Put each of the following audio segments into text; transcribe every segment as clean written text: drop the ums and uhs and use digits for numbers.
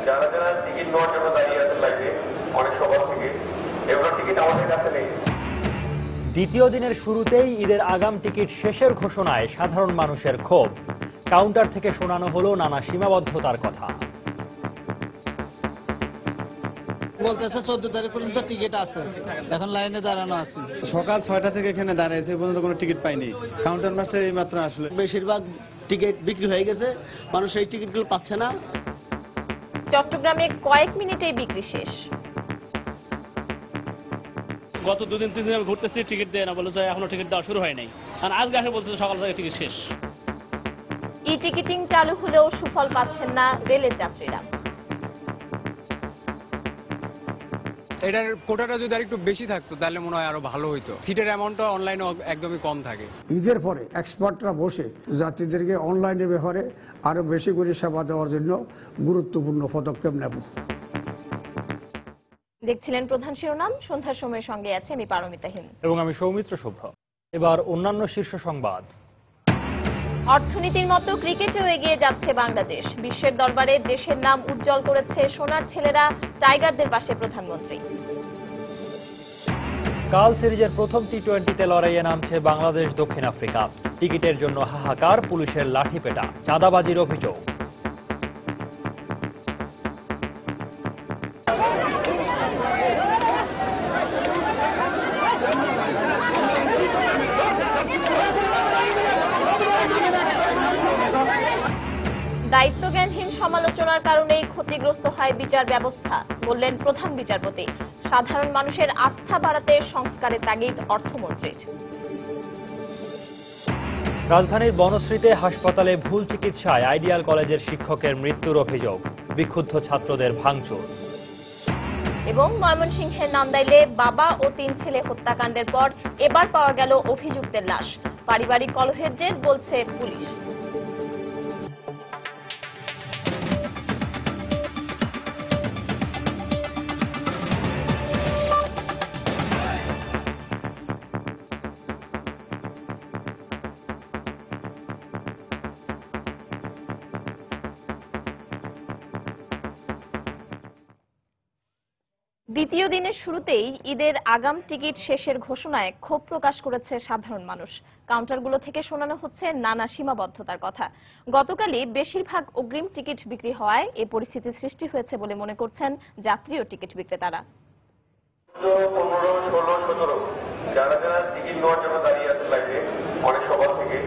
যারা যারা টিকিট নেওয়ার জন্য দাঁড়িয়ে আছেন লাইনে অনেক সকাল থেকে, এবার টিকিট আমাদের কাছে নেই। দ্বিতীয় দিনের শুরুতেই ঈদের আগাম টিকিট শেষের ঘোষণায় সাধারণ মানুষের ক্ষোভ। কাউন্টার থেকে শোনানো হলো নানা সীমাবদ্ধতার কথা। বলতেছে 14 তারিখ পর্যন্ত টিকিট আছে, এখন লাইনে দাঁড়ানো আছে। সকাল 6টা থেকে এখানে দাঁড়িয়েছে, এই পর্যন্ত কোনো টিকিট পাইনি। কাউন্টার মাস্টার এই মাত্র আসলে। বেশিরভাগ টিকিট বিক্রি হয়ে গেছে, মানুষ এই টিকিটগুলো পাচ্ছে না। চট্টগ্রামে কয়েক মিনিটেই বিক্রি শেষ। গত 2-3 দিন আমি ঘুরতেছি, টিকিট দেয় না, বলে যে এখনো টিকিট দেওয়া শুরু হয় নাই। আর আজকে আসে বলছে সকাল থেকে টিকিট শেষ। ই টিকিটিং চালু হলেও সুফল পাচ্ছেন না রেলের যাত্রীরা। এটার কোটাটা যদি আর একটু বেশি থাকতো তাহলে মনে হয় আরো ভালো হইতো। সিটের অ্যামাউন্টটা অনলাইনে একদমই কম থাকে। ঈদের পরে এক্সপার্টরা বসে যাত্রীদেরকে অনলাইনে ব্যবহারে আরো বেশি করে সেবা দেওয়ার জন্য গুরুত্বপূর্ণ পদক্ষেপ নেব। দেখছিলেন প্রধান শিরোনাম। সন্ধ্যার সময়ের সঙ্গে আছে আমি পারমিতাহীন এবং আমি সৌমিত্র শুভ্র। এবার অন্যান্য শীর্ষ সংবাদ। অর্থনীতির মতো ক্রিকেটেও এগিয়ে যাচ্ছে বাংলাদেশ। বিশ্বের দরবারে দেশের নাম উজ্জ্বল করেছে সোনার ছেলেরা, টাইগারদের পাশে প্রধানমন্ত্রী। কাল সিরিজের প্রথম টি-20তে লড়াইয়ে নামছে বাংলাদেশ দক্ষিণ আফ্রিকা। টিকিটের জন্য হাহাকার, পুলিশের লাঠিপেটা, চাঁদাবাজির অভিযোগ। দায়িত্বজ্ঞানহীন সমালোচনার কারণেই ক্ষতিগ্রস্ত হয় বিচার ব্যবস্থা, বললেন প্রধান বিচারপতি। সাধারণ মানুষের আস্থা বাড়াতে সংস্কারের তাগিদ অর্থমন্ত্রীর। রাজধানীর বনশ্রীতে হাসপাতালে ভুল চিকিৎসায় আইডিয়াল কলেজের শিক্ষকের মৃত্যুর অভিযোগ, বিক্ষুব্ধ ছাত্রদের ভাঙচুর। এবং ময়মনসিংহের নান্দাইলে বাবা ও 3 ছেলে হত্যাকাণ্ডের পর এবার পাওয়া গেল অভিযুক্তের লাশ। পারিবারিক কলহের জের, বলছে পুলিশ। দ্বিতীয় দিনের শুরুতেই ঈদের আগাম টিকিট শেষের ঘোষণায় ক্ষোভ প্রকাশ করেছে সাধারণ মানুষ। কাউন্টারগুলো থেকে শোনানো হচ্ছে নানা সীমাবদ্ধতার কথা। গতকালই বেশিরভাগ অগ্রিম টিকিট বিক্রি হওয়ায় এ পরিস্থিতির সৃষ্টি হয়েছে বলে মনে করছেন যাত্রী ও টিকিট বিক্রেতারা। 15, 16, 17 যারা যারা টিকিট নেওয়ার জন্য দাঁড়িয়ে আছেন লাইনে অনেক সকাল থেকে,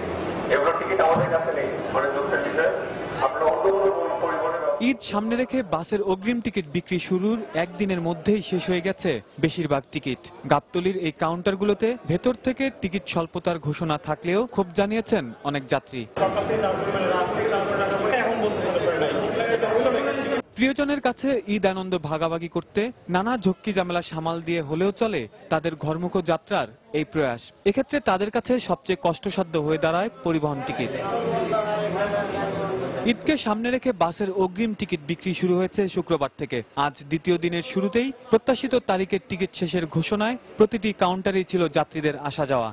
এবার টিকিট আমাদের কাছে নেই। অনেক দুঃখের বিষয়। আপনারা অন্য কোনো পরিবহনের ঈদ সামনে রেখে বাসের অগ্রিম টিকিট বিক্রি শুরুর একদিনের মধ্যেই শেষ হয়ে গেছে বেশিরভাগ টিকিট। গাবতলীর এই কাউন্টারগুলোতে ভেতর থেকে টিকিট স্বল্পতার ঘোষণা থাকলেও ক্ষোভ জানিয়েছেন অনেক যাত্রী। প্রিয়জনের কাছে ঈদ আনন্দ ভাগাভাগি করতে নানা ঝক্কি ঝামেলা সামাল দিয়ে হলেও চলে তাদের ঘরমুখো যাত্রার এই প্রয়াস। এক্ষেত্রে তাদের কাছে সবচেয়ে কষ্টসাধ্য হয়ে দাঁড়ায় পরিবহন টিকিট। ঈদকে সামনে রেখে বাসের অগ্রিম টিকিট বিক্রি শুরু হয়েছে শুক্রবার থেকে। আজ দ্বিতীয় দিনের শুরুতেই প্রত্যাশিত তারিখের টিকিট শেষের ঘোষণায় প্রতিটি কাউন্টারেই ছিল যাত্রীদের আসা যাওয়া।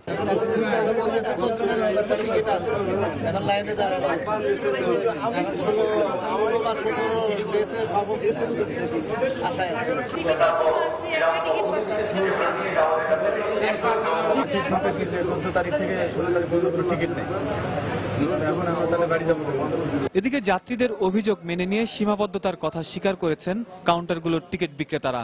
এদিকে যাত্রীদের অভিযোগ মেনে নিয়ে সীমাবদ্ধতার কথা স্বীকার করেছেন কাউন্টারগুলোর টিকিট বিক্রেতারা।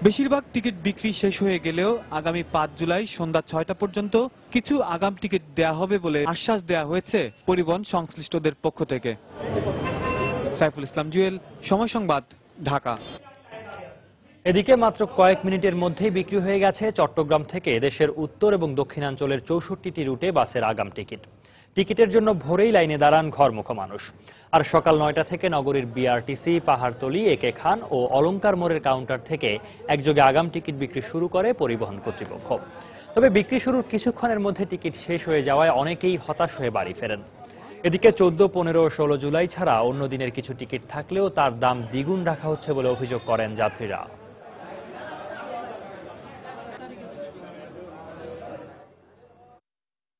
বেশিরভাগ টিকিট বিক্রি শেষ হয়ে গেলেও আগামী 5 জুলাই সন্ধ্যা 6টা পর্যন্ত কিছু আগাম টিকিট দেয়া হবে বলে আশ্বাস দেয়া হয়েছে পরিবহন সংশ্লিষ্টদের পক্ষ থেকে। সাইফুল ইসলাম জুয়েল, সময় সংবাদ, ঢাকা। এদিকে মাত্র কয়েক মিনিটের মধ্যেই বিক্রি হয়ে গেছে চট্টগ্রাম থেকে দেশের উত্তর এবং দক্ষিণাঞ্চলের 64টি রুটে বাসের আগাম টিকিট। টিকিটের জন্য ভোরেই লাইনে দাঁড়ান ঘরমুখো মানুষ। আর সকাল 9টা থেকে নগরীর বিআরটিসি, পাহাড়তলী, একে খান ও অলংকার মোড়ের কাউন্টার থেকে একযোগে আগাম টিকিট বিক্রি শুরু করে পরিবহন কর্তৃপক্ষ। তবে বিক্রি শুরুর কিছুক্ষণের মধ্যে টিকিট শেষ হয়ে যাওয়ায় অনেকেই হতাশ হয়ে বাড়ি ফেরেন। এদিকে 14, 15 ও 16 জুলাই ছাড়া অন্য দিনের কিছু টিকিট থাকলেও তার দাম দ্বিগুণ রাখা হচ্ছে বলে অভিযোগ করেন যাত্রীরা।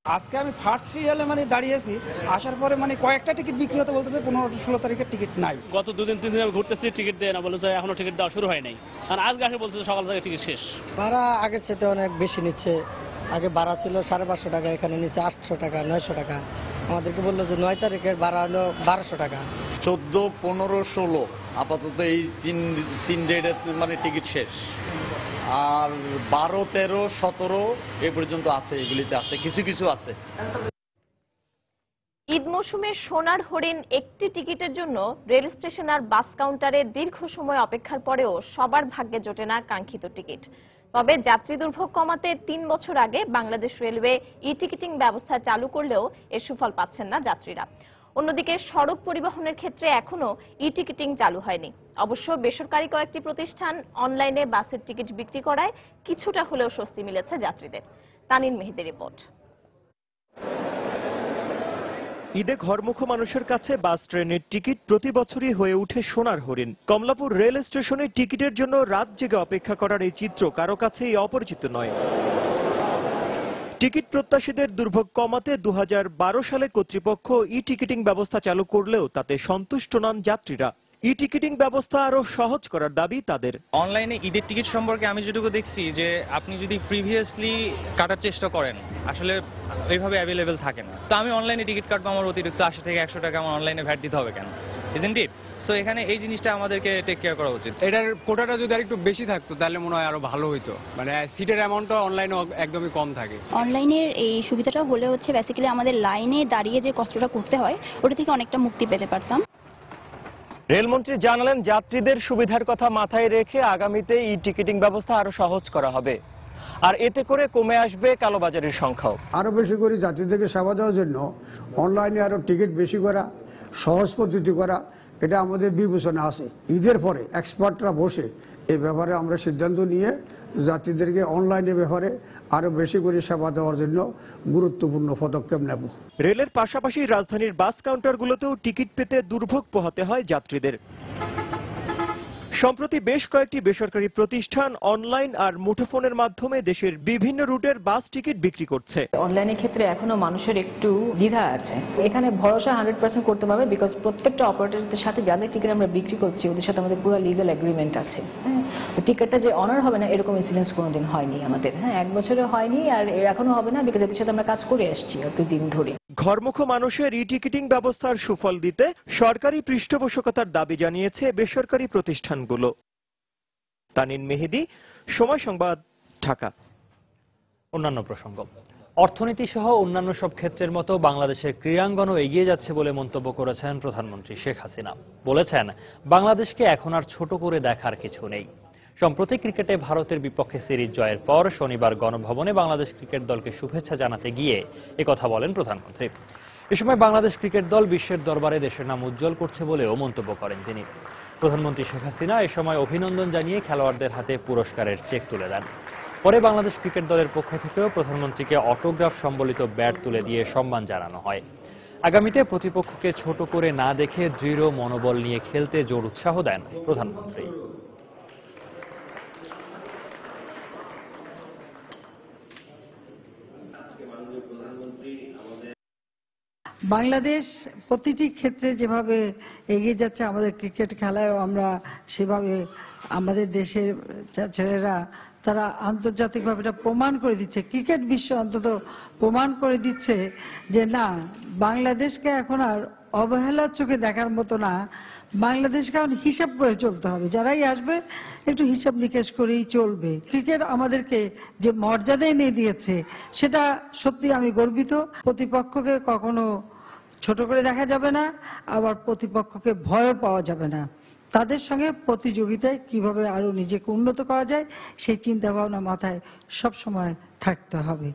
আজকে আমি ফার্স্ট সিরিয়ালে দাঁড়িয়েছি, আসার পরে কয়েকটা টিকিট বিক্রি হতে বলতেছে 15-16 তারিখের টিকিট নাই। গত 2-3 দিন আমি ঘুরতেছি, টিকিট দেয় না, বলেছে এখনো টিকিট দেওয়া শুরু হয় নাই। আর আজকে আসে বলছে সকাল থেকে টিকিট শেষ। ভাড়া আগের চেয়ে অনেক বেশি নিচ্ছে। আগে ভাড়া ছিল 550 টাকা, এখানে নিচ্ছে 800 টাকা, 900 টাকা। আমাদেরকে বললো যে 9 তারিখের ভাড়া হলো 1200 টাকা। 14, 15, 16 আপাতত এই তিন ডেটে টিকিট শেষ। আর 12, 13, 17 এ পর্যন্ত আছে, এগুলিতে আছে, কিছু কিছু আছে। ঈদ মৌসুমে সোনার হরিণ একটি টিকিটের জন্য রেল স্টেশন আর বাস কাউন্টারে দীর্ঘ সময় অপেক্ষার পরেও সবার ভাগ্যে জোটে না কাঙ্ক্ষিত টিকিট। তবে যাত্রী দুর্ভোগ কমাতে 3 বছর আগে বাংলাদেশ রেলওয়ে ই টিকিটিং ব্যবস্থা চালু করলেও এর সুফল পাচ্ছেন না যাত্রীরা। অন্যদিকে সড়ক পরিবহনের ক্ষেত্রে এখনো ই টিকিটিং চালু হয়নি। অবশ্য বেসরকারি কয়েকটি প্রতিষ্ঠান অনলাইনে বাসের টিকিট বিক্রি করায় কিছুটা হলেও স্বস্তি মিলেছে যাত্রীদের। তানিন মেহেদির রিপোর্ট। ঈদে ঘরমুখো মানুষের কাছে বাস ট্রেনের টিকিট প্রতি বছরই হয়ে ওঠে সোনার হরিণ। কমলাপুর রেল স্টেশনে টিকিটের জন্য রাত জেগে অপেক্ষা করার এই চিত্র কারো কাছেই অপরিচিত নয়। টিকিট প্রত্যাশীদের দুর্ভোগ কমাতে 2012 সালে কর্তৃপক্ষ ই টিকিটিং ব্যবস্থা চালু করলেও তাতে সন্তুষ্ট নন যাত্রীরা। ই টিকিটিং ব্যবস্থা আরো সহজ করার দাবি তাদের। অনলাইনে ঈদের টিকিট সম্পর্কে আমি যেটুকু দেখছি যে আপনি যদি প্রিভিয়াসলি কাটার চেষ্টা করেন আসলে ওইভাবে অ্যাভেলেবেল থাকে না। তো আমি অনলাইনে টিকিট কাটবো, আমার অতিরিক্ত 80 থেকে 100 টাকা আমার অনলাইনে ভ্যাট দিতে হবে কেন? Isn't it? সো এখানে এই জিনিসটা আমাদেরকে টেক কেয়ার করা উচিত। এটার কোটাটা যদি আরেকটু বেশি থাকতো তাহলে মনে হয় আরো ভালো হইতো। সিটের অ্যামাউন্টটা অনলাইনে একদমই কম থাকে। অনলাইনের এই সুবিধাটা হলে বেসিক্যালি আমাদের লাইনে দাঁড়িয়ে যে কষ্টটা করতে হয় ওটা থেকে অনেকটা মুক্তি পেতে পারতাম। রেলমন্ত্রী জানালেন, যাত্রীদের সুবিধার কথা মাথায় রেখে আগামীতে ই টিকিটিং ব্যবস্থা আরো সহজ করা হবে, আর এতে করে কমে আসবে কালোবাজারের সংখ্যাও। আরো বেশি করে যাত্রীদেরকে সেবা দেওয়ার জন্য অনলাইনে আরো টিকিট বেশি করা, সহজ পদ্ধতি করা, এটা আমাদের বিবেচনা আছে। ঈদের পরে এক্সপার্টরা বসে এই ব্যাপারে আমরা সিদ্ধান্ত নিয়ে যাত্রীদেরকে অনলাইনের ব্যাপারে আরো বেশি করে সেবা দেওয়ার জন্য গুরুত্বপূর্ণ পদক্ষেপ নেব। রেলের পাশাপাশি রাজধানীর বাস কাউন্টারগুলোতেও টিকিট পেতে দুর্ভোগ পোহাতে হয় যাত্রীদের। সম্প্রতি বেশ কয়েকটি বেসরকারি প্রতিষ্ঠান অনলাইন আর মুঠোফোনের মাধ্যমে দেশের বিভিন্ন রুটের বাস টিকিট বিক্রি করছে। অনলাইনের ক্ষেত্রে এখনো মানুষের একটু দ্বিধা আছে। এখানে ভরসা 100% করতে পারবে, বিকজ প্রত্যেকটা অপারেটরদের সাথে যাদের টিকিট আমরা বিক্রি করছি ওদের সাথে আমাদের পুরো লিগ্যাল এগ্রিমেন্ট আছে। তো টিকিটটা যে অনার হবে না এরকম ইনসিডেন্স কোনোদিন হয়নি আমাদের। 1 বছরে হয়নি, আর এখনো হবে না, বিকজ এদের সাথে আমরা কাজ করে আসছি এতদিন ধরে। ঘরমুখো মানুষের ই টিকিটিং ব্যবস্থার সুফল দিতে সরকারি পৃষ্ঠপোষকতার দাবি জানিয়েছে বেসরকারি প্রতিষ্ঠানগুলো। তানিন মেহেদি, সময় সংবাদ, ঢাকা। অন্যান্য প্রসঙ্গ, অর্থনীতি সহ অন্যান্য সব ক্ষেত্রের মতো বাংলাদেশের ক্রীড়াঙ্গনও এগিয়ে যাচ্ছে বলে মন্তব্য করেছেন প্রধানমন্ত্রী শেখ হাসিনা। বলেছেন, বাংলাদেশকে এখন আর ছোট করে দেখার কিছু নেই। সম্প্রতি ক্রিকেটে ভারতের বিপক্ষে সিরিজ জয়ের পর শনিবার গণভবনে বাংলাদেশ ক্রিকেট দলকে শুভেচ্ছা জানাতে গিয়ে একথা বলেন প্রধানমন্ত্রী। এ সময় বাংলাদেশ ক্রিকেট দল বিশ্বের দরবারে দেশের নাম উজ্জ্বল করছে বলেও মন্তব্য করেন তিনি। প্রধানমন্ত্রী শেখ হাসিনা এ সময় অভিনন্দন জানিয়ে খেলোয়াড়দের হাতে পুরস্কারের চেক তুলে দেন। পরে বাংলাদেশ ক্রিকেট দলের পক্ষ থেকেও প্রধানমন্ত্রীকে অটোগ্রাফ সম্বলিত ব্যাট তুলে দিয়ে সম্মান জানানো হয়। আগামীতে প্রতিপক্ষকে ছোট করে না দেখে দৃঢ় মনোবল নিয়ে খেলতে জোর উৎসাহ দেন প্রধানমন্ত্রী। বাংলাদেশ প্রতিটি ক্ষেত্রে যেভাবে এগিয়ে যাচ্ছে, আমাদের ক্রিকেট খেলায়ও আমরা সেভাবে আমাদের দেশের ছেলেরা তারা আন্তর্জাতিকভাবে এটা প্রমাণ করে দিচ্ছে। ক্রিকেট বিশ্ব অন্তত প্রমাণ করে দিচ্ছে যে না, বাংলাদেশকে এখন আর অবহেলার চোখে দেখার মতো না, বাংলাদেশকে এখন হিসাব করে চলতে হবে। যারাই আসবে একটু হিসাব নিকেশ করেই চলবে। ক্রিকেট আমাদেরকে যে মর্যাদা এনে দিয়েছে সেটা সত্যি আমি গর্বিত। প্রতিপক্ষকে কখনো ছোট করে দেখা যাবে না, আবার প্রতিপক্ষকে ভয়ও পাওয়া যাবে না। তাদের সঙ্গে প্রতিযোগিতায় কিভাবে আরো নিজেকে উন্নত করা যায় সেই চিন্তা ভাবনা মাথায় সবসময় থাকতে হবে।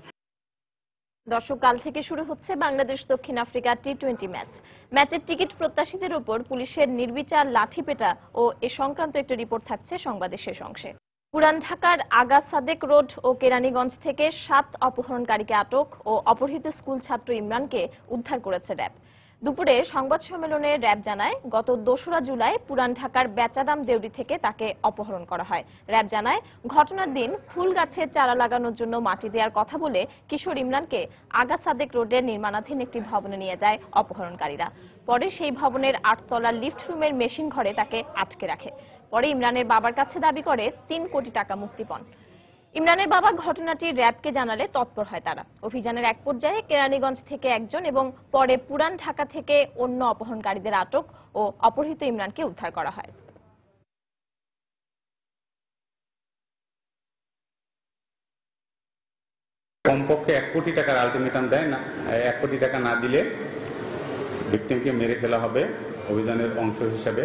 দর্শক, কাল থেকে শুরু হচ্ছে বাংলাদেশ দক্ষিণ আফ্রিকা টি-20 ম্যাচ। ম্যাচের টিকিট প্রত্যাশীদের উপর পুলিশের নির্বিচার লাঠিপেটা ও এ সংক্রান্ত একটি রিপোর্ট থাকছে সংবাদের শেষ অংশে। পুরান ঢাকার আগা সাদেক রোড ও কেরানীগঞ্জ থেকে 7 অপহরণকারীকে আটক ও অপহৃত স্কুল ছাত্র ইমরানকে উদ্ধার করেছে র্যাব। দুপুরে সংবাদ সম্মেলনে র্যাব জানায়, গত 2রা জুলাই পুরান ঢাকার বেচাদাম দেউরি থেকে তাকে অপহরণ করা হয়। র্যাব জানায়, ঘটনার দিন ফুল গাছের চারা লাগানোর জন্য মাটি দেওয়ার কথা বলে কিশোর ইমরানকে আগা সাদেক রোডের নির্মাণাধীন একটি ভবনে নিয়ে যায় অপহরণকারীরা। পরে সেই ভবনের 8 তলার লিফট রুমের মেশিন ঘরে তাকে আটকে রাখে। পরে ইমরানের বাবার কাছে দাবি করে 3 কোটি টাকা মুক্তিপণ। ইমরানের বাবা ঘটনাটি র্যাবকে জানালে তৎপর হয় তারা। অভিযানের এক পর্যায়ে কেরানীগঞ্জ থেকে একজন এবং পরে পুরান ঢাকা থেকে অন্য অপহরণকারীদের আটক ও অপহৃত ইমরানকে উদ্ধার করা হয়। কমপক্ষে 1 কোটি টাকার আলটিমেটাম দেয় না, 1 কোটি টাকা না দিলে ভিকটিমকে মেরে ফেলা হবে। অভিযানের অংশ হিসাবে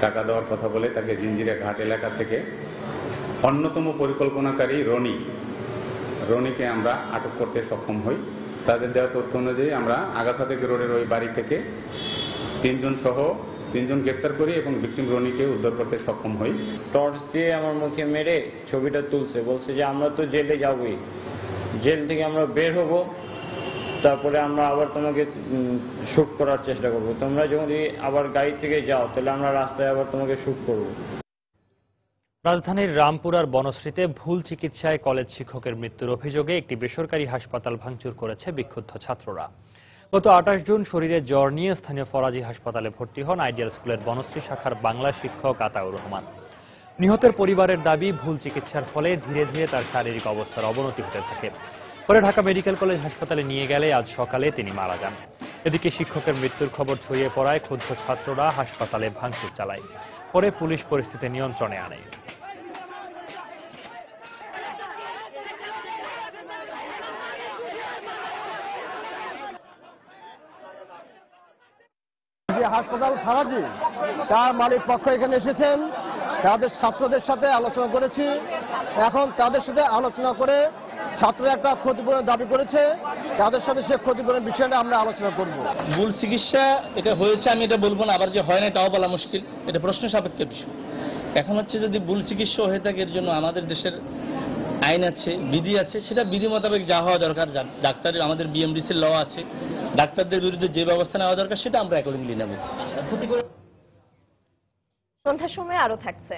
টাকা দেওয়ার কথা বলে তাকে জিঞ্জিরা ঘাট এলাকা থেকে অন্যতম পরিকল্পনাকারী রনিকে আমরা আটক করতে সক্ষম হই। তাদের দেওয়া তথ্য অনুযায়ী আমরা আগা সাদেক রোডের ওই বাড়ি থেকে 3জন গ্রেপ্তার করি এবং ভিকটিম রনিকে উদ্ধার করতে সক্ষম হই। টর্চ দিয়ে আমার মুখে মেরে ছবিটা তুলছে, বলছে যে আমরা তো জেলে যাবই, জেল থেকে আমরা বের হব, তারপরে আমরা আবার তোমাকে শুট করার চেষ্টা করব, তোমরা যদি আবার গাড়ি থেকে যাও তাহলে আমরা রাস্তায় আবার তোমাকে শুট করব। রাজধানীর রামপুরার বনশ্রীতে ভুল চিকিৎসায় কলেজ শিক্ষকের মৃত্যুর অভিযোগে একটি বেসরকারি হাসপাতাল ভাঙচুর করেছে বিক্ষুব্ধ ছাত্ররা। গত 28 জুন শরীরে জ্বর নিয়ে স্থানীয় ফরাজি হাসপাতালে ভর্তি হন আইডিয়াল স্কুলের বনশ্রী শাখার বাংলা শিক্ষক আতাউর রহমান। নিহতের পরিবারের দাবি, ভুল চিকিৎসার ফলে ধীরে ধীরে তার শারীরিক অবস্থার অবনতি হতে থাকে। পরে ঢাকা মেডিকেল কলেজ হাসপাতালে নিয়ে গেলে আজ সকালে তিনি মারা যান। এদিকে শিক্ষকের মৃত্যুর খবর ছড়িয়ে পড়ায় ক্ষুব্ধ ছাত্ররা হাসপাতালে ভাঙচুর চালায়। পরে পুলিশ পরিস্থিতি নিয়ন্ত্রণে আনে। হাসপাতাল ফরাজি তার মালিক পক্ষ এখানে এসেছেন, তাদের ছাত্রদের সাথে আলোচনা করেছি। এখন তাদের সাথে আলোচনা করে ছাত্ররা একটা ক্ষতিপূরণ দাবি করেছে, তাদের সাথে সে ক্ষতিপূরণের বিষয়টা আমরা আলোচনা করব। ভুল চিকিৎসা এটা হয়েছে আমি এটা বলবো না, আবার যে হয় না তাও বলা মুশকিল, এটা প্রশ্ন সাপেক্ষ বিষয়। এখন হচ্ছে যদি ভুল চিকিৎসা হয়ে থাকে এর জন্য আমাদের দেশের আইন আছে, বিধি আছে, সেটা বিধি মোতাবেক যা হওয়া দরকার, ডাক্তারের আমাদের বিএমডিসির ল আছে, ডাক্তারদের বিরুদ্ধে যে ব্যবস্থা নেওয়া দরকার সেটা আমরা অ্যাকর্ডিংলি নেব। সন্ধ্যার সময় আরো থাকছে।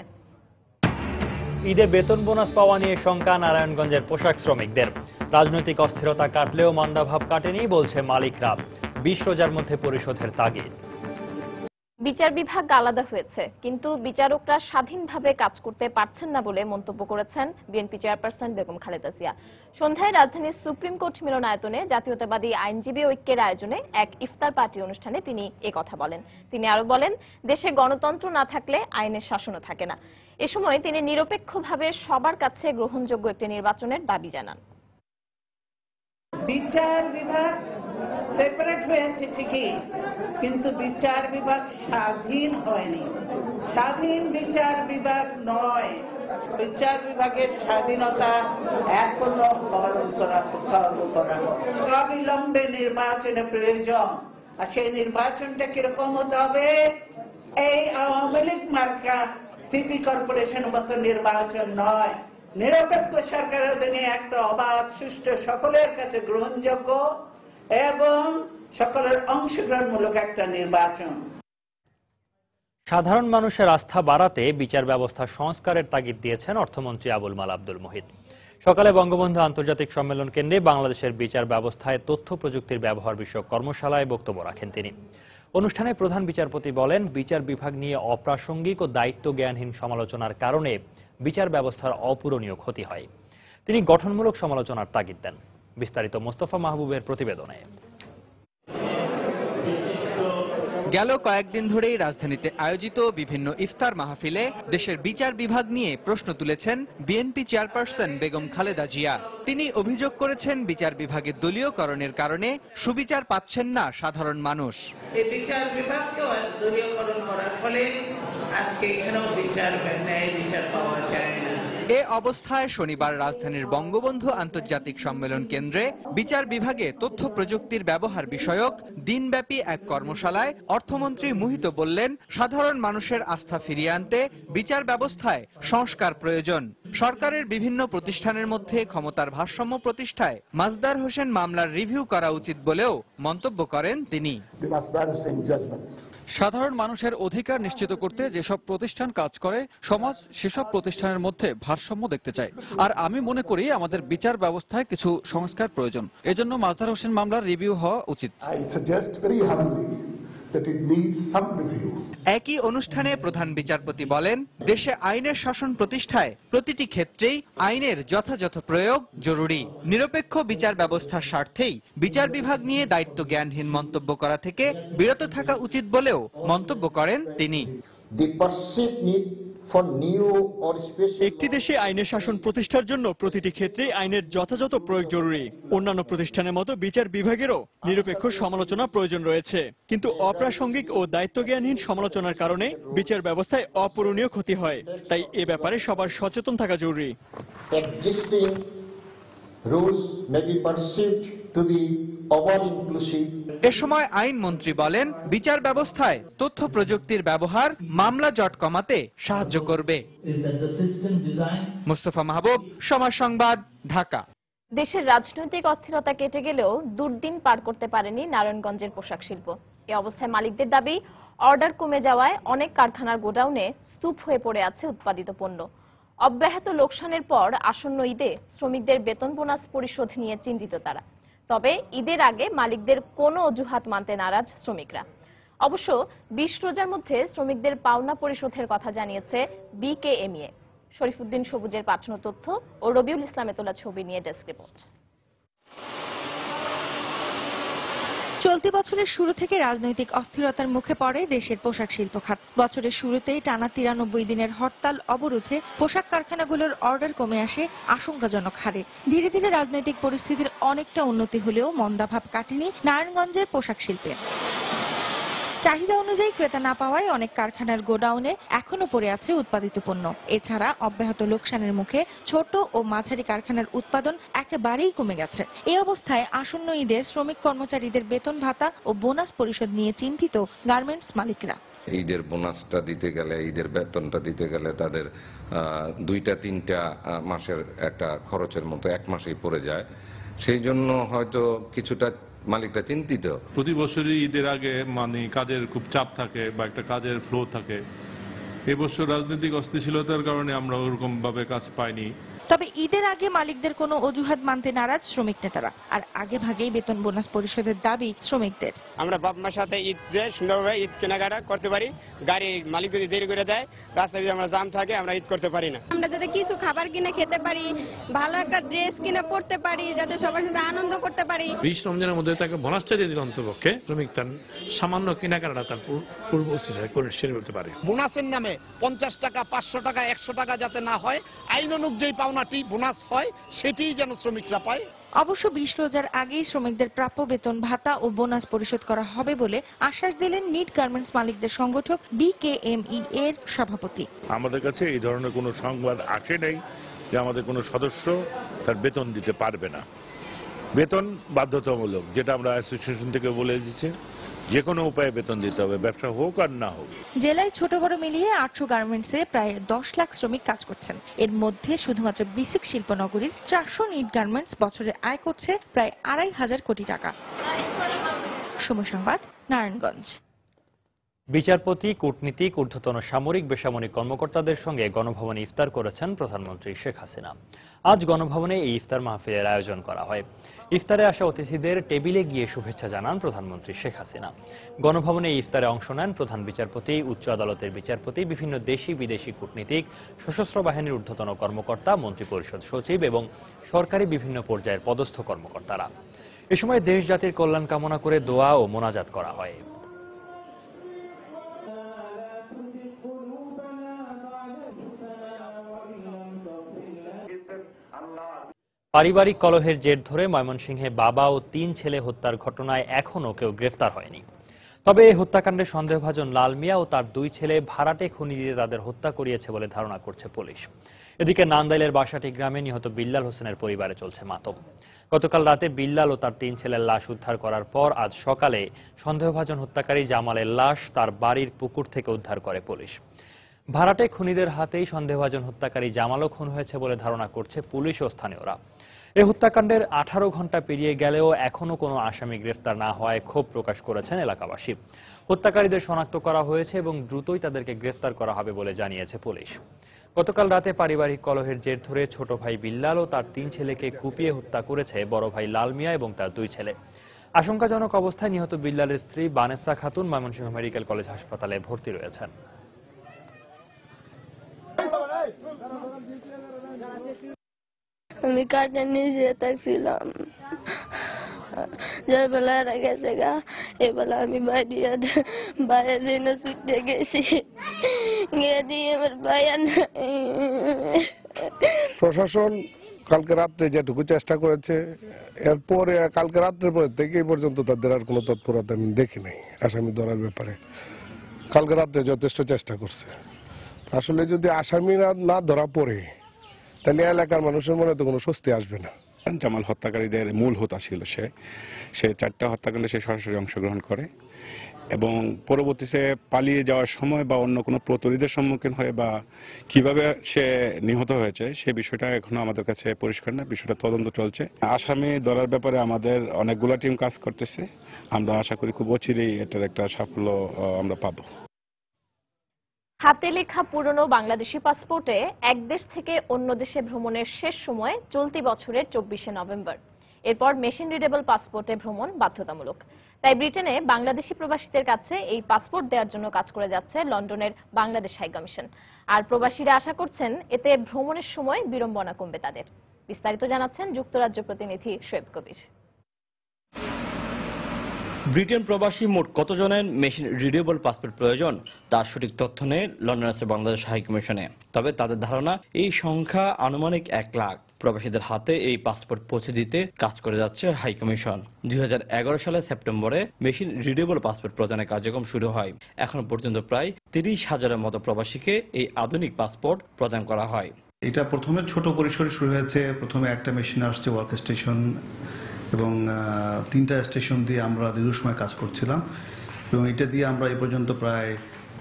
ঈদে বেতন বোনাস পাওয়া নিয়ে শঙ্কা নারায়ণগঞ্জের পোশাক শ্রমিকদের। রাজনৈতিক অস্থিরতা কাটলেও মন্দাভাব কাটেনি বলছে মালিকরা। 20 রোজার মধ্যে পরিশোধের তাগিদ। বিচার বিভাগ আলাদা হয়েছে, কিন্তু বিচারকরা স্বাধীনভাবে কাজ করতে পারছেন না বলে মন্তব্য করেছেন বিএনপি চেয়ারপারসন বেগম খালেদা জিয়া। সন্ধ্যায় রাজধানীর সুপ্রিম কোর্ট মিলনায়তনে জাতীয়তাবাদী আইনজীবী ঐক্যের আয়োজনে এক ইফতার পার্টি অনুষ্ঠানে তিনি কথা বলেন। তিনি আরো বলেন, দেশে গণতন্ত্র না থাকলে আইনের শাসনও থাকে না। এ সময় তিনি নিরপেক্ষভাবে সবার কাছে গ্রহণযোগ্য একটি নির্বাচনের দাবি জানান। বিচার বিভাগ সেপারেট হয়েছে ঠিকই, কিন্তু বিচার বিভাগ স্বাধীন হয়নি। স্বাধীন বিচার বিভাগ নয়, বিচার বিভাগের স্বাধীনতা এখনো হরণ করা অবিলম্বে নির্বাচনের প্রয়োজন। আর সেই নির্বাচনটা কিরকম হতে হবে? এই আওয়ামী লীগ মার্কা সিটি কর্পোরেশন মতো নির্বাচন নয়, নিরপেক্ষ সরকারের অধীনে একটা অবাধ, সুষ্ঠু, সকলের কাছে গ্রহণযোগ্য এবং সকলের অংশগ্রহণমূলক একটা নির্বাচন। সাধারণ মানুষের আস্থা বাড়াতে বিচার ব্যবস্থা সংস্কারের তাগিদ দিয়েছেন অর্থমন্ত্রী আবুল মাল আব্দুল মুহিত। সকালে বঙ্গবন্ধু আন্তর্জাতিক সম্মেলন কেন্দ্রে বাংলাদেশের বিচার ব্যবস্থায় তথ্য প্রযুক্তির ব্যবহার বিষয়ক কর্মশালায় বক্তব্য রাখেন তিনি। অনুষ্ঠানে প্রধান বিচারপতি বলেন, বিচার বিভাগ নিয়ে অপ্রাসঙ্গিক ও দায়িত্ব জ্ঞানহীন সমালোচনার কারণে বিচার ব্যবস্থার অপূরণীয় ক্ষতি হয়। তিনি গঠনমূলক সমালোচনার তাগিদ দেন। বিস্তারিত মোস্তফা মাহবুবের প্রতিবেদনে। গেল কয়েকদিন ধরেই রাজধানীতে আয়োজিত বিভিন্ন ইফতার মাহফিলে দেশের বিচার বিভাগ নিয়ে প্রশ্ন তুলেছেন বিএনপি চেয়ারপারসন বেগম খালেদা জিয়া। তিনি অভিযোগ করেছেন, বিচার বিভাগের দলীয়করণের কারণে সুবিচার পাচ্ছেন না সাধারণ মানুষ। এই বিচার বিভাগকে দলীয়করণ করার ফলে আজকে এখানেও ন্যায় বিচার পাওয়া যায় না। এ অবস্থায় শনিবার রাজধানীর বঙ্গবন্ধু আন্তর্জাতিক সম্মেলন কেন্দ্রে বিচার বিভাগে তথ্য প্রযুক্তির ব্যবহার বিষয়ক দিনব্যাপী এক কর্মশালায় অর্থমন্ত্রী মুহিত বললেন, সাধারণ মানুষের আস্থা ফিরিয়ে আনতে বিচার ব্যবস্থায় সংস্কার প্রয়োজন। সরকারের বিভিন্ন প্রতিষ্ঠানের মধ্যে ক্ষমতার ভারসাম্য প্রতিষ্ঠায় মাজদার হোসেন মামলার রিভিউ করা উচিত বলেও মন্তব্য করেন তিনি। সাধারণ মানুষের অধিকার নিশ্চিত করতে যেসব প্রতিষ্ঠান কাজ করে, সমাজ সেসব প্রতিষ্ঠানের মধ্যে ভারসাম্য দেখতে চায়। আর আমি মনে করি আমাদের বিচার ব্যবস্থায় কিছু সংস্কার প্রয়োজন। এজন্য মাজদার হোসেন মামলার রিভিউ হওয়া উচিত। একই অনুষ্ঠানে প্রধান বিচারপতি বলেন, দেশে আইনের শাসন প্রতিষ্ঠায় প্রতিটি ক্ষেত্রেই আইনের যথাযথ প্রয়োগ জরুরি। নিরপেক্ষ বিচার ব্যবস্থার স্বার্থেই বিচার বিভাগ নিয়ে দায়িত্ব জ্ঞানহীন মন্তব্য করা থেকে বিরত থাকা উচিত বলেও মন্তব্য করেন তিনি। একটি দেশে আইনের শাসন প্রতিষ্ঠার জন্য প্রতিটি ক্ষেত্রে আইনের যথাযথ প্রয়োগ জরুরি। অন্যান্য প্রতিষ্ঠানের মতো বিচার বিভাগেরও নিরপেক্ষ সমালোচনা প্রয়োজন রয়েছে, কিন্তু অপ্রাসঙ্গিক ও দায়িত্বজ্ঞানহীন সমালোচনার কারণে বিচার ব্যবস্থায় অপূরণীয় ক্ষতি হয়। তাই এ ব্যাপারে সবার সচেতন থাকা জরুরি। এ সময় আইনমন্ত্রী বলেন, বিচার ব্যবস্থায় তথ্য প্রযুক্তির ব্যবহার মামলা জট কমাতে সাহায্য করবে। মুস্তফা মাহবুব, সময় সংবাদ, ঢাকা। দেশের রাজনৈতিক অস্থিরতা কেটে গেলেও দুর্দিন পার করতে পারেনি নারায়ণগঞ্জের পোশাক শিল্প। এ অবস্থায় মালিকদের দাবি, অর্ডার কমে যাওয়ায় অনেক কারখানার গোডাউনে স্তূপ হয়ে পড়ে আছে উৎপাদিত পণ্য। অব্যাহত লোকসানের পর আসন্ন ঈদে শ্রমিকদের বেতন বোনাস পরিশোধ নিয়ে চিন্তিত তারা। তবে ঈদের আগে মালিকদের কোনো অজুহাত মানতে নারাজ শ্রমিকরা। অবশ্য ২০ রোজার মধ্যে শ্রমিকদের পাওনা পরিশোধের কথা জানিয়েছে বিকেএমইএ। শরীফুদ্দিন সবুজের পাঠানো তথ্য ও রবিউল ইসলামের তোলা ছবি নিয়ে ডেস্ক রিপোর্ট। চলতি বছরের শুরু থেকে রাজনৈতিক অস্থিরতার মুখে পড়ে দেশের পোশাক শিল্প খাত। বছরের শুরুতেই টানা ৯৩ দিনের হরতাল অবরোধে পোশাক কারখানাগুলোর অর্ডার কমে আসে আশঙ্কাজনক হারে। ধীরে ধীরে রাজনৈতিক পরিস্থিতির অনেকটা উন্নতি হলেও মন্দাভাব কাটেনি নারায়ণগঞ্জের পোশাক শিল্পে। চাহিদা অনুযায়ী ক্রেতা না পাওয়ায় অনেক কারখানার গোডাউনে এখনো পড়ে আছে উৎপাদিত পণ্য। এছাড়া অব্যাহত লোকসানের মুখে ছোট ও মাঝারি কারখানার উৎপাদন একেবারেই কমে গেছে। এই অবস্থায় আসন্ন ঈদে শ্রমিক কর্মচারীদের বেতন ভাতা ও বোনাস পরিশোধ নিয়ে চিন্তিত গার্মেন্টস মালিকরা। ঈদের বোনাসটা দিতে গেলে, ঈদের বেতনটা দিতে গেলে তাদের ২-৩টা মাসের একটা খরচের মতো এক মাসেই পড়ে যায়। সেই জন্য হয়তো কিছুটা মালিকরা চিন্তিত। প্রতি বছরই ঈদের আগে মানে কাজের খুব চাপ থাকে বা একটা কাজের ফ্লো থাকে। এবছর রাজনৈতিক অস্থিতিশীলতার কারণে আমরা ওরকম ভাবে কাজ পাইনি। তবে ঈদের আগে মালিকদের কোনো অজুহাত মানতে নারাজ শ্রমিক নেতারা। আর আগে ভাগেই বেতন বোনাস পরিশোধের দাবি শ্রমিকদের। আমরা বাপ মার সাথে ঈদ যে সুন্দরভাবে ঈদ কেনাকাটা করতে পারি, গাড়ি মালিক যদি দেরি করে দেয়, রাস্তায় যদি আমরা জাম থাকে, আমরা ঈদ করতে পারি না। আমরা যাতে কিছু খাবার কিনে খেতে পারি, ভালো একটা ড্রেস কিনে পড়তে পারি, যাতে সবার সাথে আনন্দ করতে পারি। ২০ রমজানের মধ্যে তাকে বোনাসটা দিয়ে দিল অন্তপক্ষে শ্রমিক তার সামান্য কেনাকাটা তার পূর্ব করে সেরে ফেলতে পারে। বোনাসের নামে ৫০ টাকা, ৫০০ টাকা, ১০০ টাকা যাতে না হয়, আইন অনুযায়ী পাওনাটি বোনাস হয় সেটিই যেন শ্রমিকরা পায়। অবশ্য ২০ রোজার আগেই শ্রমিকদের প্রাপ্য বেতন ভাতা ও বোনাস পরিশোধ করা হবে বলে আশ্বাস দিলেন নিট গার্মেন্টস মালিকদের সংগঠক বিকেএমই এর সভাপতি। আমাদের কাছে এই ধরনের কোনো সংবাদ আসে নাই যে আমাদের কোনো সদস্য তার বেতন দিতে পারবে না। বেতন বাধ্যতামূলক, যেটা আমরা অ্যাসোসিয়েশন থেকে বলে দিচ্ছি, যে কোনো উপায়ে বেতন দিতে হবে, ব্যবসা হোক আর না হোক। জেলায় ছোট বড় মিলিয়ে ৮০০ গার্মেন্টসে প্রায় ১০ লাখ শ্রমিক কাজ করছেন। এর মধ্যে শুধুমাত্র বিসিক শিল্পনগরীর ৪০০ নিট গার্মেন্টস বছরে আয় করছে প্রায় ২৫০০ কোটি টাকা। সময় সংবাদ, নারায়ণগঞ্জ। বিচারপতি, কূটনীতিক, ঊর্ধ্বতন সামরিক বেসামরিক কর্মকর্তাদের সঙ্গে গণভবনে ইফতার করেছেন প্রধানমন্ত্রী শেখ হাসিনা। আজ গণভবনে এই ইফতার মাহফিলের আয়োজন করা হয়। ইফতারে আসা অতিথিদের টেবিলে গিয়ে শুভেচ্ছা জানান প্রধানমন্ত্রী শেখ হাসিনা। গণভবনে এই ইফতারে অংশ নেন প্রধান বিচারপতি, উচ্চ আদালতের বিচারপতি, বিভিন্ন দেশি বিদেশি কূটনীতিক, সশস্ত্র বাহিনীর ঊর্ধ্বতন কর্মকর্তা, মন্ত্রিপরিষদ সচিব এবং সরকারি বিভিন্ন পর্যায়ের পদস্থ কর্মকর্তারা। এ সময় দেশ জাতির কল্যাণ কামনা করে দোয়া ও মোনাজাত করা হয়। পারিবারিক কলহের জের ধরে ময়মনসিংহে বাবা ও ৩ ছেলে হত্যার ঘটনায় এখনও কেউ গ্রেফতার হয়নি। তবে এই হত্যাকাণ্ডে সন্দেহভাজন লাল মিয়া ও তার ২ ছেলে ভাড়াটে খুনি দিয়ে তাদের হত্যা করিয়েছে বলে ধারণা করছে পুলিশ। এদিকে নান্দাইলের বাসাটি গ্রামে নিহত বিল্লাল হোসেনের পরিবারে চলছে মাতম। গতকাল রাতে বিল্লাল ও তার 3 ছেলের লাশ উদ্ধার করার পর আজ সকালে সন্দেহভাজন হত্যাকারী জামালের লাশ তার বাড়ির পুকুর থেকে উদ্ধার করে পুলিশ। ভাড়াটে খুনিদের হাতেই সন্দেহভাজন হত্যাকারী জামালও খুন হয়েছে বলে ধারণা করছে পুলিশ ও স্থানীয়রা। এই হত্যাকাণ্ডের 18 ঘন্টা পেরিয়ে গেলেও এখনো কোনো আসামি গ্রেফতার না হওয়ায় ক্ষোভ প্রকাশ করেছেন এলাকাবাসী। হত্যাকারীদের শনাক্ত করা হয়েছে এবং দ্রুতই তাদেরকে গ্রেফতার করা হবে বলে জানিয়েছে পুলিশ। গতকাল রাতে পারিবারিক কলহের জের ধরে ছোট ভাই বিল্লাল ও তার 3 ছেলেকে কুপিয়ে হত্যা করেছে বড় ভাই লাল মিয়া এবং তার 2 ছেলে। আশঙ্কাজনক অবস্থায় নিহত বিল্লালের স্ত্রী বানেসা খাতুন ময়মনসিংহ মেডিকেল কলেজ হাসপাতালে ভর্তি রয়েছেন। আমি কাটে নিজে থাকছিলাম, যে বেলা গেছে গা এবেলা আমি বাইরের জন্য ছুটে গেছি, গিয়ে দিয়ে আমার ভাইয়ান। প্রশাসন কালকে রাত্রে যেটুকু চেষ্টা করেছে, এরপরে কালকে রাত্রের পরে থেকে এই পর্যন্ত তাদের আর কোনো তৎপরতা আমি দেখি নাই আসামি ধরার ব্যাপারে। কালকে রাত্রে যথেষ্ট চেষ্টা করছে। আসলে যদি আসামি না ধরা পড়ে তাহলে এলাকার মানুষের মনে তো কোনো স্বস্তি আসবে না। জামাল হত্যাকারীদের মূল হোতা ছিল সে 4টা হত্যাকাণ্ডে সে সরাসরি অংশগ্রহণ করে এবং পরবর্তীতে পালিয়ে যাওয়ার সময় বা অন্য কোনো প্রতিরোধের সম্মুখীন হয়ে বা কিভাবে সে নিহত হয়েছে সে বিষয়টা এখনো আমাদের কাছে পরিষ্কার না। বিষয়টা তদন্ত চলছে। আসামি ধরার ব্যাপারে আমাদের অনেকগুলো টিম কাজ করতেছে। আমরা আশা করি খুব অচিরেই এটার একটা সাফল্য আমরা পাবো। হাতে লেখা পুরনো বাংলাদেশি পাসপোর্টে এক দেশ থেকে অন্য দেশে ভ্রমণের শেষ সময় চলতি বছরের 24শে নভেম্বর। এরপর মেশিন রিডেবল পাসপোর্টে ভ্রমণ বাধ্যতামূলক। তাই ব্রিটেনে বাংলাদেশি প্রবাসীদের কাছে এই পাসপোর্ট দেওয়ার জন্য কাজ করে যাচ্ছে লন্ডনের বাংলাদেশ হাইকমিশন। আর প্রবাসীরা আশা করছেন এতে ভ্রমণের সময় বিড়ম্বনা কমবে তাদের। বিস্তারিত জানাচ্ছেন যুক্তরাজ্য প্রতিনিধি শোয়েব কবির। ব্রিটেন প্রবাসী মোট কতজনের মেশিন রিডেবল পাসপোর্ট প্রয়োজন তার সঠিক তথ্য নেই লন্ডনের বাংলাদেশ হাইকমিশনে। তবে তাদের ধারণা এই সংখ্যা আনুমানিক 1 লাখ। প্রবাসীদের হাতে এই পাসপোর্ট পৌঁছে দিতে কাজ করে যাচ্ছে হাইকমিশন। 2011 সালের সেপ্টেম্বরে মেশিন রিডেবল পাসপোর্ট প্রদানের কার্যক্রম শুরু হয়। এখন পর্যন্ত প্রায় 30,000-এর মতো প্রবাসীকে এই আধুনিক পাসপোর্ট প্রদান করা হয়। এটা প্রথমে ছোট পরিসরে শুরু হয়েছে। প্রথমে একটা মেশিন আসছে ওয়ার্ক স্টেশন এবং 3টা স্টেশন দিয়ে আমরা দীর্ঘ সময় কাজ করছিলাম এবং এটা দিয়ে আমরা এই পর্যন্ত প্রায়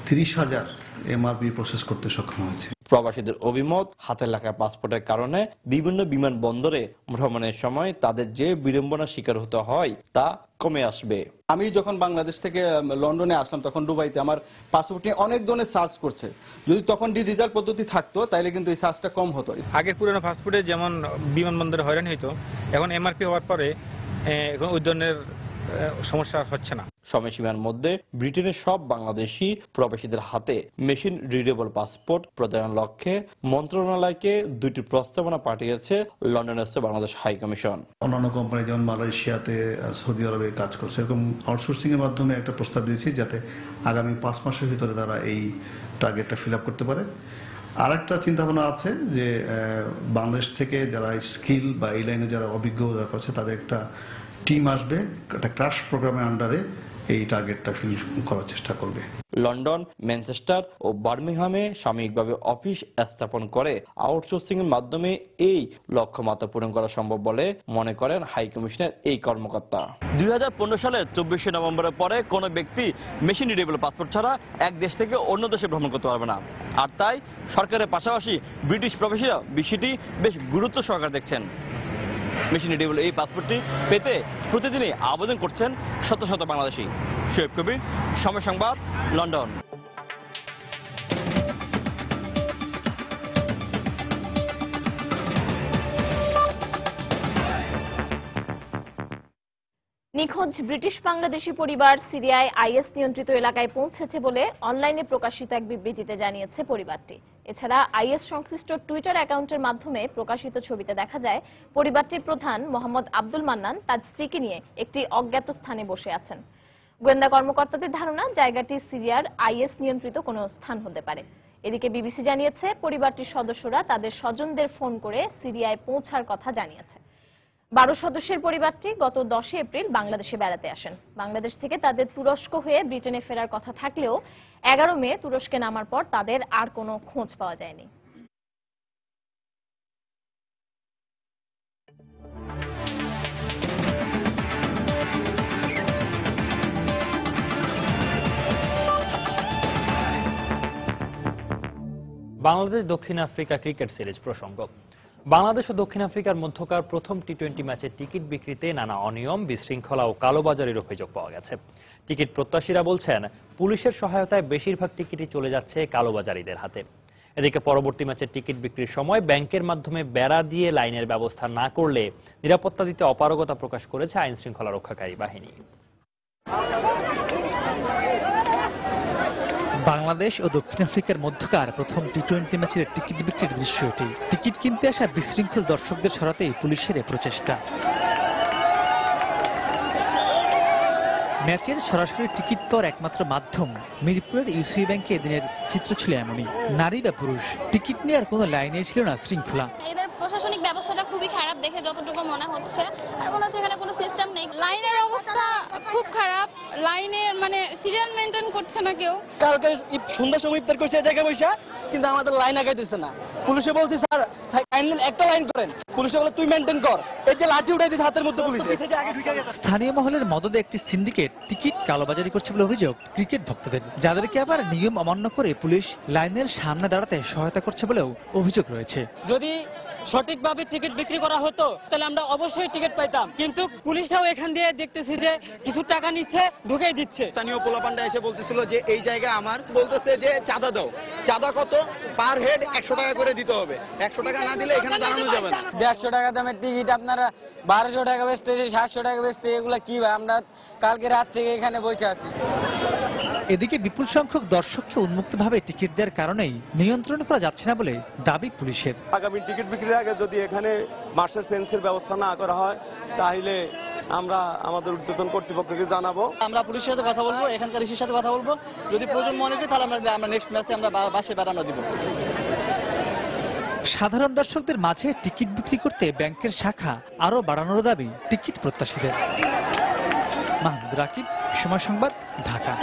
30,000 এমআরপি প্রসেস করতে সক্ষম হয়েছি। প্রবাসীদের অভিমত, হাতের লেখা পাসপোর্টের কারণে বিভিন্ন বিমানবন্দরে ভ্রমণের সময় তাদের যে বিড়ম্বনার শিকার হতে হয় তা কমে আসবে। আমি যখন বাংলাদেশ থেকে লন্ডনে আসলাম তখন দুবাইতে আমার পাসপোর্ট নিয়ে অনেক ধরনের সার্চ করছে। যদি তখন ডিজিটাল পদ্ধতি থাকতো তাহলে কিন্তু এই সার্চটা কম হতো। আগের পুরনো পাসপোর্টে যেমন বিমানবন্দরে হয়রানি হইতো, এখন এমআরপি হওয়ার পরে এখন ওই ধরনের সমস্যা হচ্ছে না। সময়সীমার মধ্যে ব্রিটেনের সব বাংলাদেশি প্রবাসীদের হাতে মেশিন রিডেবল পাসপোর্ট প্রদানের লক্ষ্যে মন্ত্রণালয়কে 2টি প্রস্তাবনা পাঠিয়েছে লন্ডনের বাংলাদেশ হাইকমিশন। অন্যান্য কোম্পানি যেমন মালয়েশিয়াতে, সৌদি আরবে কাজ করছে, এরকম আউটসোর্সিং এর মাধ্যমে একটা প্রস্তাব দিয়েছি যাতে আগামী 5 মাসের ভিতরে তারা এই টার্গেটটা ফিল আপ করতে পারে। আর একটা চিন্তা ভাবনা আছে যে বাংলাদেশ থেকে যারা স্কিল বা এই লাইনে যারা অভিজ্ঞ যারা করছে তাদের একটা টিম আসবে, একটা ক্রাশ প্রোগ্রামের আন্ডারে এই টার্গেটটা ফিল করার চেষ্টা করবে। লন্ডন, ম্যানচেস্টার ও বার্মিংহামে সাময়িকভাবে অফিস স্থাপন করে আউটসোর্সিং এর মাধ্যমে এই লক্ষ্যমাত্রা পূরণ করা সম্ভব বলে মনে করেন হাইকমিশনের এই কর্মকর্তা। 2015 সালের 24শে নভেম্বরের পরে কোনো ব্যক্তি মেশিন রিডেবল পাসপোর্ট ছাড়া এক দেশ থেকে অন্য দেশে ভ্রমণ করতে পারবে না। আর তাই সরকারের পাশাপাশি ব্রিটিশ প্রবাসীরা বিষয়টি বেশ গুরুত্ব সহকারে দেখছেন। মেশিন রিডেবল এই পাসপোর্টটি পেতে প্রতিদিনই আবেদন করছেন শত শত বাংলাদেশি। শোয়েব কবির, সময় সংবাদ, লন্ডন। নিখোঁজ ব্রিটিশ বাংলাদেশি পরিবার সিরিয়ায় আইএস নিয়ন্ত্রিত এলাকায় পৌঁছেছে বলে অনলাইনে প্রকাশিত এক বিবৃতিতে জানিয়েছে পরিবারটি। এছাড়া আইএস সংশ্লিষ্ট টুইটার অ্যাকাউন্টের মাধ্যমে প্রকাশিত ছবিতে দেখা যায় পরিবারটির প্রধান মোহাম্মদ আব্দুল মান্নান তার স্ত্রীকে নিয়ে একটি অজ্ঞাত স্থানে বসে আছেন। গোয়েন্দা কর্মকর্তাদের ধারণা জায়গাটি সিরিয়ার আইএস নিয়ন্ত্রিত কোনো স্থান হতে পারে। এদিকে বিবিসি জানিয়েছে পরিবারটির সদস্যরা তাদের স্বজনদের ফোন করে সিরিয়ায় পৌঁছার কথা জানিয়েছে। 12 সদস্যের পরিবারটি গত 10 এপ্রিল বাংলাদেশে বেড়াতে আসেন। বাংলাদেশ থেকে তাদের তুরস্ক হয়ে ব্রিটেনে ফেরার কথা থাকলেও 11 মে তুরস্কে নামার পর তাদের আর কোনো খোঁজ পাওয়া যায়নি। বাংলাদেশ দক্ষিণ আফ্রিকা ক্রিকেট সিরিজ প্রসঙ্গ। বাংলাদেশ ও দক্ষিণ আফ্রিকার মধ্যকার প্রথম টি-20 ম্যাচের টিকিট বিক্রিতে নানা অনিয়ম, বিশৃঙ্খলা ও কালোবাজারির অভিযোগ পাওয়া গেছে। টিকিট প্রত্যাশীরা বলছেন, পুলিশের সহায়তায় বেশিরভাগ টিকিটই চলে যাচ্ছে কালোবাজারিদের হাতে। এদিকে পরবর্তী ম্যাচের টিকিট বিক্রির সময় ব্যাংকের মাধ্যমে বেড়া দিয়ে লাইনের ব্যবস্থা না করলে নিরাপত্তা দিতে অপারগতা প্রকাশ করেছে আইন শৃঙ্খলা রক্ষাকারী বাহিনী। বাংলাদেশ ও দক্ষিণ আফ্রিকার মধ্যকার প্রথম টি-20 ম্যাচের টিকিট বিক্রির দৃশ্য এটি। টিকিট কিনতে আসা বিশৃঙ্খল দর্শকদের সরাতেই পুলিশের প্রচেষ্টা। ম্যাচের সরাসরি টিকিট পাওয়ার একমাত্র মাধ্যম মিরপুরের ইউসিবি ব্যাংকে এদিনের চিত্র ছিল এমনই। নারী বা পুরুষ, টিকিট নেওয়ার কোনো লাইনে ছিল না শৃঙ্খলা। এদের প্রশাসনিক ব্যবস্থাটা খুবই খারাপ দেখে যতটুকু মনে হচ্ছে, আর মনে হচ্ছে এখানে কোনো সিস্টেম নেই। লাইনের অবস্থা খুব খারাপ, লাইনের মানে সিরিয়াল মেনটেন করছে না কেউ। কালকে সন্ধ্যার সময় ইফতার করছে জায়গা পয়সা, কিন্তু আমাদের লাইন আগাইতেছে না। পুলিশে বলছে স্যার একটা লাইন করেন, পুলিশে বলে তুই মেনটেন কর। এই যে লাঠি উঠাই দিচ্ছে হাতের মধ্যে পুলিশে। স্থানীয় মহলের মদদে একটি সিন্ডিকেট টিকিট কালোবাজারি করছে বলে অভিযোগ ক্রিকেট ভক্তদের, যাদেরকে আবার নিয়ম অমান্য করে পুলিশ লাইনের সামনে দাঁড়াতে সহায়তা করছে বলেও অভিযোগ রয়েছে। যদি সঠিকভাবে টিকিট বিক্রি করা হতো তাহলে আমরা অবশ্যই টিকিট পাইতাম, কিন্তু পুলিশরাও এখান দিয়ে দেখতেছি যে কিছু টাকা নিচ্ছে, ঢুকাই দিচ্ছে। স্থানীয় পোলাপান্ডা এসে বলতেছিল যে এই জায়গা আমার, বলতেছে যে চাঁদা দাও। চাঁদা কত? পার হেড 100 টাকা করে দিতে হবে। 100 টাকা না দিলে এখানে দাঁড়ানো যাবে না। 150 টাকা দামের টিকিট আপনারা 1200 টাকা বেচতেছে, 700 টাকা বেচতে, এগুলা কি ভাই? আমরা কালকে রাত থেকে এখানে বসে আছি। এদিকে বিপুল সংখ্যক দর্শককে উন্মুক্তভাবে টিকিট দেওয়ার কারণেই নিয়ন্ত্রণ করা যাচ্ছে না বলে দাবি পুলিশের। আগামী টিকিট বিক্রির আগে যদি এখানে মার্শাল ফেন্সের ব্যবস্থা না করা হয় তাহলে আমরা আমাদের ঊর্ধ্বতন কর্তৃপক্ষকে জানাবো। আমরা পুলিশের সাথে কথা বলবো, এখানকার ইসির সাথে কথা বলবো, যদি প্রয়োজন মনে হয় তাহলে আমরা নেক্সট ম্যাচে আমরা বাসে বেড়ানো দিব। সাধারণ দর্শকদের মাঝে টিকিট বিক্রি করতে ব্যাংকের শাখা আরো বাড়ানোর দাবি টিকিট প্রত্যাশীদের। মাহমুদ রাকিব, সময় সংবাদ, ঢাকা।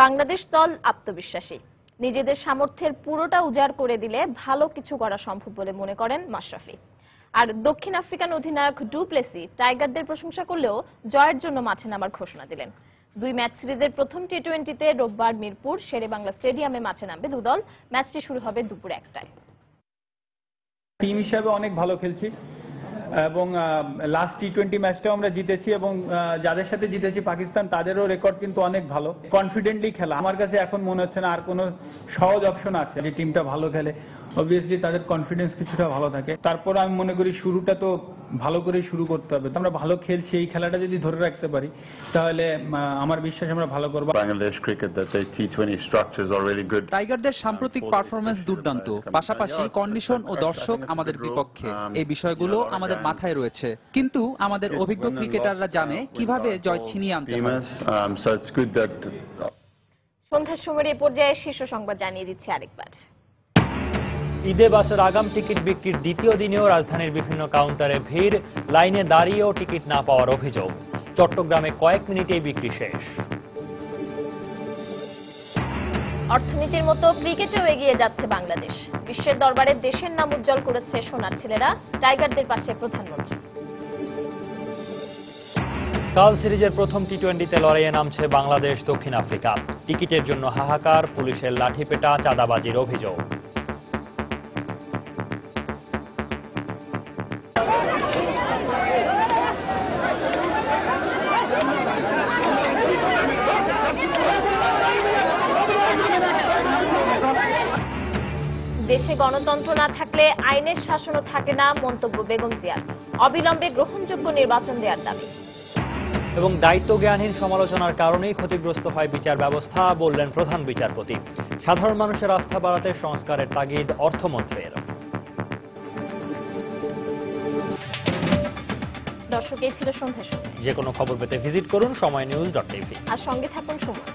বাংলাদেশ দল আত্মবিশ্বাসী, নিজেদের সামর্থ্যের পুরোটা উজাড় করে দিলে ভালো কিছু করা সম্ভব বলে মনে করেন মাশরাফি। আর দক্ষিণ আফ্রিকান অধিনায়ক ডু প্লেসি টাইগারদের প্রশংসা করলেও জয়ের জন্য মাঠে নামার ঘোষণা দিলেন। 2 ম্যাচ সিরিজের প্রথম টি-20তে রোববার মিরপুর শেরেবাংলা স্টেডিয়ামে মাঠে নামবে দুদল। ম্যাচটি শুরু হবে দুপুর 1টায়। টিম হিসেবে অনেক ভালো খেলছি এবং লাস্ট টি-20 ম্যাচটাও আমরা জিতেছি এবং যাদের সাথে জিতেছি পাকিস্তান, তাদেরও রেকর্ড কিন্তু অনেক ভালো। কনফিডেন্টলি খেলা। আমার কাছে এখন মনে হচ্ছে না আর কোনো সহজ অপশন আছে। যে টিমটা ভালো খেলে অবভিয়াসলি তাদের কনফিডেন্স কিছুটা ভালো থাকে। তারপর আমি মনে করি শুরুটা তো ভালো করে শুরু করতে হবে। আমরা ভালো খেলছি, এই খেলাটা যদি ধরে রাখতে পারি তাহলে আমার বিশ্বাস আমরা ভালো করব। বাংলাদেশ ক্রিকেট দ্য টি-20 স্ট্রাকচারস আর রিয়েলি গুড। টাইগারদের সাম্প্রতিক পারফরম্যান্স দুর্দান্ত, পাশাপাশি কন্ডিশন ও দর্শক আমাদের বিপক্ষে। এই বিষয়গুলো আমাদের মাথায় রয়েছে, কিন্তু আমাদের অভিজ্ঞ ক্রিকেটাররা জানে কিভাবে জয় ছিনিয়ে আনতে হয়। সন্ধ্যার সময়ের এই পর্যায়ে শীর্ষ সংবাদ জানিয়ে দিচ্ছি আরেকবার। ঈদে বাসের আগাম টিকিট বিক্রির দ্বিতীয় দিনেও রাজধানীর বিভিন্ন কাউন্টারে ভিড়, লাইনে দাঁড়িয়েও টিকিট না পাওয়ার অভিযোগ। চট্টগ্রামে কয়েক মিনিটেই বিক্রি শেষ। অর্থনীতির মতো ক্রিকেটেও এগিয়ে যাচ্ছে বাংলাদেশ। বিশ্বের দরবারে দেশের নাম উজ্জ্বল করেছে সোনার ছেলেরা। টাইগারদের পাশে প্রধানমন্ত্রী। কাল সিরিজের প্রথম টি-20তে লড়াইয়ে নামছে বাংলাদেশ দক্ষিণ আফ্রিকা। টিকিটের জন্য হাহাকার, পুলিশের লাঠিপেটা, চাঁদাবাজির অভিযোগ। দেশে গণতন্ত্র না থাকলে আইনের শাসনও থাকে না, মন্তব্য বেগম জিয়ার। অবিলম্বে গ্রহণযোগ্য নির্বাচন দেওয়ার দাবি। এবং দায়িত্বজ্ঞানহীন সমালোচনার কারণেই ক্ষতিগ্রস্ত হয় বিচার ব্যবস্থা, বললেন প্রধান বিচারপতি। সাধারণ মানুষের আস্থা বাড়াতে সংস্কারের তাগিদ অর্থমন্ত্রীর। দর্শক, এই ছিল সন্ধ্যার সময়। যে কোনো খবর পেতে ভিজিট করুন সময়নিউজ.tv। আর সঙ্গে থাকুন সময়।